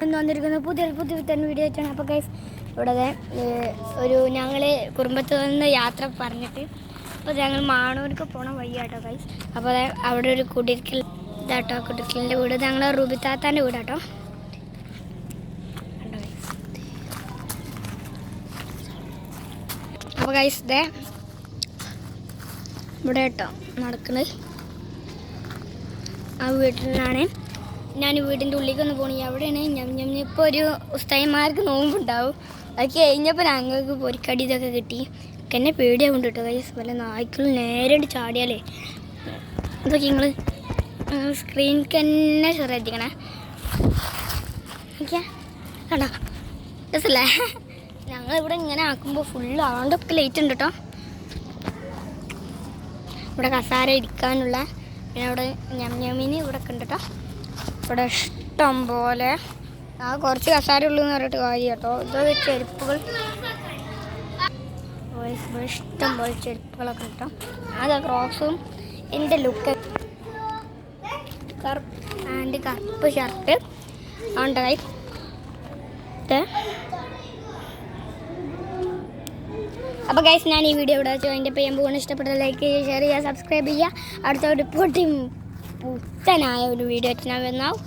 ഇന്ന് വന്നിരിക്കുന്ന പുതിയ വീഡിയോ വെച്ചാണ്. അപ്പോൾ ഗൈസ് ഇവിടെ ഒരു ഞങ്ങൾ കുടുംബത്തിൽ നിന്ന് യാത്ര പറഞ്ഞിട്ട് അപ്പോൾ ഞങ്ങൾ മാണൂർക്ക് പോകണം വയ്യാട്ടോ ഗൈസ്. അപ്പോൾ അവിടെ ഒരു കുടിരിക്കൽ ഇതാട്ടോ, കുടിരിക്കലിൻ്റെ വീട് ഞങ്ങളെ റൂബിത്താത്താൻ്റെ വീടാട്ടോ. അപ്പോൾ ഗൈസ് ഇവിടെ കേട്ടോ നടക്കുന്നത് ആ വീട്ടിലാണ്. ഞാൻ വീടിൻ്റെ ഉള്ളിലേക്ക് ഒന്ന് പോകണേ. അവിടെയാണ് ഇപ്പോൾ ഒരു ഉസ്തായിമാർക്ക് നോമ്പുണ്ടാവും. അത് കഴിഞ്ഞപ്പോൾ ഞങ്ങൾക്ക് പൊരിക്കടി ഇതൊക്കെ കിട്ടി. എന്നെ പേടിയാവുണ്ട് കേട്ടോ കൈസ്. വല്ല നായ്ക്കളും നേരിട്ട് ചാടിയാലേ. അതൊക്കെ നിങ്ങൾ സ്ക്രീനിക്ക് തന്നെ ശ്രദ്ധിക്കണേ. ഓക്കെ കണ്ടോ രസല്ലേ? ഞങ്ങളിവിടെ ഇങ്ങനെ ആക്കുമ്പോൾ ഫുള്ള് ആണ്ടൊക്കെ ലൈറ്റ് ഉണ്ട് കേട്ടോ. ഇവിടെ കസാര ഇരിക്കാനുള്ള പിന്നെ അവിടെ ഞമ്മീന് ഇവിടെ ഒക്കെ ഉണ്ട് കേട്ടോ. ഇവിടെ ഇഷ്ടം പോലെ കുറച്ച് കസാര ഉള്ളൂ എന്ന് പറഞ്ഞിട്ട് കാര്യം കേട്ടോ. ഇത് ചെരുപ്പുകൾ ഇവിടെ ഇഷ്ടം പോലെ ചെരുപ്പുകളൊക്കെ കിട്ടും. അത് ക്രോക്സും എൻ്റെ ലുക്ക് കറുപ്പ് ഷർട്ട് ഉണ്ട് കൈ. അപ്പോൾ ഗൈസ് ഞാൻ ഈ വീഡിയോ ഇവിടെ വെച്ചു അതിൻ്റെ ചെയ്യാൻ പോകുന്ന ഇഷ്ടപ്പെട്ട ലൈക്ക് ചെയ്യുക, ഷെയർ ചെയ്യുക, സബ്സ്ക്രൈബ് ചെയ്യുക. അടുത്ത ഒരു പുത്തനായ ഒരു വീഡിയോ വെച്ച് ഞാൻ വന്നാവും.